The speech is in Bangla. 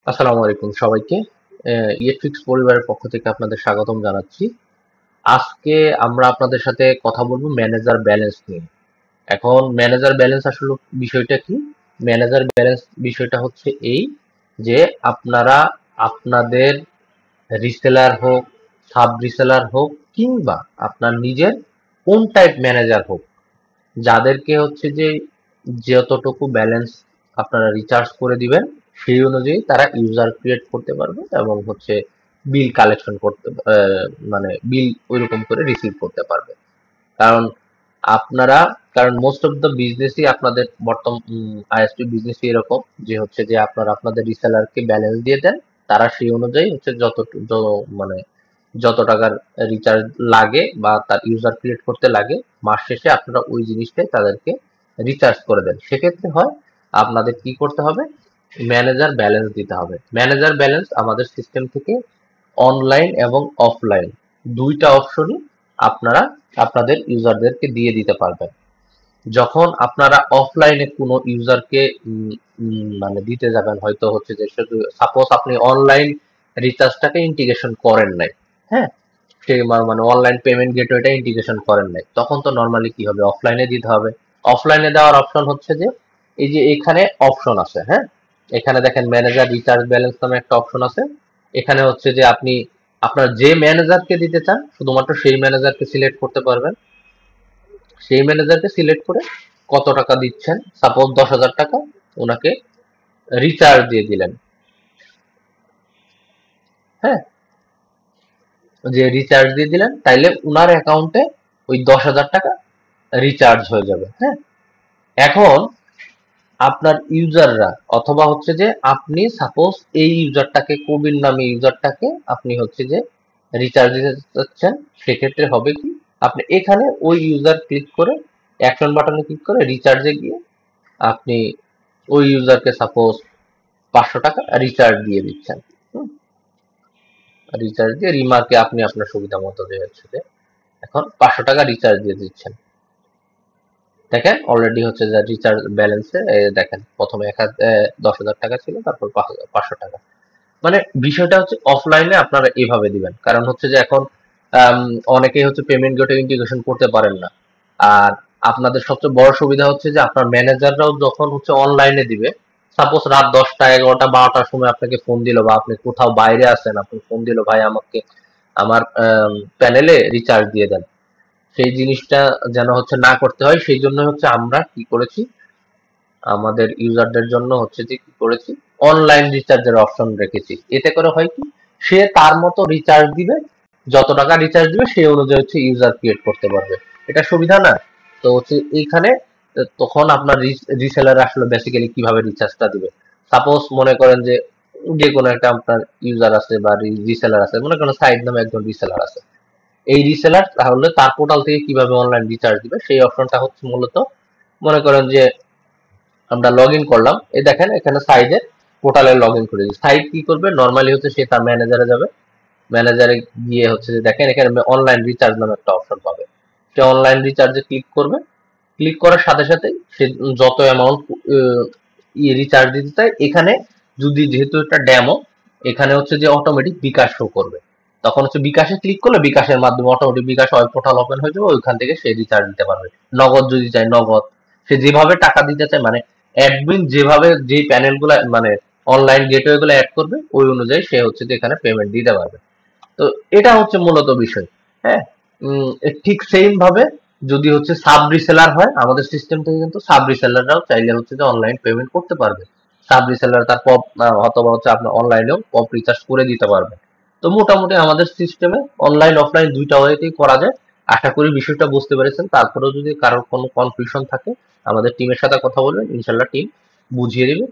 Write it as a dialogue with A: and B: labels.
A: আসসালামু আলাইকুম সবাইকে। ইলেকট্রিক্স পরিবারের পক্ষ থেকে আপনাদের স্বাগতম জানাচ্ছি। আজকে আমরা আপনাদের সাথে কথা বলবো ম্যানেজার ব্যালেন্স নিয়ে। এখন ম্যানেজার ব্যালেন্স আসলে বিষয়টা কি? ম্যানেজার ব্যালেন্স বিষয়টা হচ্ছে এই যে আপনারা আপনাদের রিসেলার হোক, সাব রিসেলার হোক কিংবা আপনার নিজের কোন টাইপ ম্যানেজার হোক, যাদেরকে হচ্ছে যে যতটুকু ব্যালেন্স আপনারা রিচার্জ করে দিবেন সেই অনুযায়ী তারা ইউজার ক্রিয়েট করতে পারবে এবং হচ্ছে বিল কালেকশন করতে মানে বিল ওইরকম করে রিসিভ করতে পারবে। কারণ আপনারা কারণ মোস্ট অফ দ্য বিজনেসই আপনাদের বর্তমান আইএসপি বিজনেসই এরকম যে হচ্ছে যে আপনারা আপনাদের রিসেলারকে ব্যালেন্স দিয়ে দেন, তারা সেই অনুযায়ী হচ্ছে মানে যত টাকার রিচার্জ লাগে বা তার ইউজার ক্রিয়েট করতে লাগে মাস শেষে আপনারা ওই জিনিসটাই তাদেরকে রিচার্জ করে দেন। সেক্ষেত্রে হয় আপনাদের কি করতে হবে, ম্যানেজার ব্যালেন্স দিতে হবে। ম্যানেজার ব্যালেন্স আমাদের সিস্টেম থেকে অনলাইন এবং অফলাইন দুইটা অপশনই আপনারা আপনাদের ইউজারদেরকে দিয়ে দিতে পারবেন। যখন আপনারা অফলাইনে কোনো ইউজারকে মানে দিতে যাবেন, হয়তো হচ্ছে যে সাপোজ আপনি অনলাইন রিচার্জটাকে ইন্টিগ্রেশন করেন নাই, হ্যাঁ, সেই মানে অনলাইন পেমেন্ট গেটওয়েটা ইন্টিগ্রেশন করেন নাই, তখন তো নর্মালি কি হবে, অফলাইনে দিতে হবে। অফলাইনে দেওয়ার অপশন হচ্ছে যে এই যে এখানে অপশন আছে, হ্যাঁ, এখানে দেখেন ম্যানেজার রিচার্জ ব্যালেন্স নামে একটা অপশন আছে। এখানে হচ্ছে যে আপনি আপনার যে ম্যানেজারকে দিতে চান শুধুমাত্র সেই ম্যানেজারকে সিলেক্ট করতে পারবেন। সেই ম্যানেজারকে সিলেক্ট করে কত টাকা দিচ্ছেন, সাপোজ 10,000 টাকা, ওনাকে রিচার্জ দিয়ে দিলেন। হ্যাঁ, যে রিচার্জ দিয়ে দিলেন তাইলে উনার অ্যাকাউন্টে ওই 10,000 টাকা রিচার্জ হয়ে যাবে। হ্যাঁ, এখন আপনার ইউজাররা অথবা হচ্ছে যে আপনি সাপোজ এই ইউজারটাকে কবির নামে ইউজারটাকে আপনি হচ্ছে যে রিচার্জ দিতে চাচ্ছেন, সেক্ষেত্রে হবে কি, আপনি এখানে ওই ইউজার ক্লিক করে অ্যাকশন বাটনে ক্লিক করে রিচার্জে গিয়ে আপনি ওই ইউজারকে সাপোজ 500 টাকা রিচার্জ দিয়ে দিচ্ছেন। রিচার্জ দিয়ে রিমার্কে আপনি আপনার সুবিধা মতো দিয়ে হচ্ছে যে এখন 500 টাকা রিচার্জ দিয়ে দিচ্ছেন। দেখেন অলরেডি হচ্ছে যে রিচার্জ ব্যালেন্সে দেখেন প্রথমে 10,000 টাকা ছিল, তারপর 500 টাকা। মানে বিষয়টা হচ্ছে অফলাইনে আপনারা এভাবে দিবেন, কারণ হচ্ছে যে এখন আম, অনেকেই হচ্ছে পেমেন্ট গেটে ইন্টিগ্রেশন করতে পারেন না। আর আপনাদের সবচেয়ে বড় সুবিধা হচ্ছে যে আপনার ম্যানেজাররাও যখন হচ্ছে অনলাইনে দিবে, সাপোজ রাত 10টা 11টা 12টার সময় আপনাকে ফোন দিল বা আপনি কোথাও বাইরে আছেন, আপনি ফোন দিল, ভাই আমাকে আমার প্যানেলে রিচার্জ দিয়ে দেন, সেই জিনিসটা যেন হচ্ছে না করতে হয় সেই জন্য হচ্ছে আমরা কি করেছি, আমাদের ইউজারদের জন্য হচ্ছে যে কি করেছি, অনলাইন রিচার্জের অপশন রেখেছি। এতে করে হয় কি, সে তার মতো রিচার্জ দিবে, যত টাকা রিচার্জ দিবে সেই অনুযায়ী হচ্ছে ইউজার ক্রিয়েট করতে পারবে। এটা সুবিধা না? তো হচ্ছে এইখানে তখন আপনার রিসেলার আসলে বেসিক্যালি কিভাবে রিচার্জটা দিবে, সাপোজ মনে করেন যে যে কোনো একটা আপনার ইউজার আছে বা রিসেলার আছে, মনে করেন সাইড নামে একজন রিসেলার আছে, এই রিসেলার তাহলে তার পোর্টাল থেকে কিভাবে অনলাইন রিচার্জ দিবে সেই অপশনটা হচ্ছে মূলত, মনে করেন যে আমরা লগ ইন করলাম, এই দেখেন এখানে সাইডে পোর্টালে লগ ইন করে দিই। সাইড কি করবে, নর্মালি হচ্ছে সে তার ম্যানেজারে যাবে, ম্যানেজারে গিয়ে হচ্ছে যে দেখেন এখানে অনলাইন রিচার্জ নামে একটা অপশন পাবে, সে অনলাইন রিচার্জে ক্লিক করবে। ক্লিক করার সাথে সাথে সে যত অ্যামাউন্ট রিচার্জ দিতে চায়, এখানে যদি যেহেতু এটা ডেমো, এখানে হচ্ছে যে অটোমেটিক বিকাশ শো করবে, তখন হচ্ছে বিকাশে ক্লিক করলে বিকাশের মাধ্যমে অটোমেটিক বিকাশ ওয়েব পোর্টাল ওপেন হয়ে যাবে, ওইখান থেকে সে রিচার্জ দিতে পারবে। নগদ যদি চায় নগদ, সে যেভাবে টাকা দিতে চায়, মানে অ্যাডমিন যেভাবে যেই প্যানেলগুলো মানে অনলাইন গেটওয়ে গুলো অ্যাড করবে ওই অনুযায়ী সে হচ্ছে যে এখানে পেমেন্ট দিতে পারবে। তো এটা হচ্ছে মূলত বিষয়। হ্যাঁ, ঠিক সেম ভাবে যদি হচ্ছে সাব রিসেলার হয়, আমাদের সিস্টেম থেকে কিন্তু সাব রিসেলাররাও চাইলে হচ্ছে যে অনলাইন পেমেন্ট করতে পারবে। সাব রিসেলার তার পপ অথবা হচ্ছে আপনার অনলাইনেও পপ রিচার্জ করে দিতে পারবে। তো মোটামুটি আমাদের সিস্টেমে অনলাইন অফলাইন দুইটা ওয়েতেই করা যায়। আশা করি বিষয়টা বুঝতে পেরেছেন। তারপরেও যদি কারোর কোনো কনফিউশন থাকে আমাদের টিমের সাথে কথা বলবেন, ইনশাল্লাহ টিম বুঝিয়ে দিবে।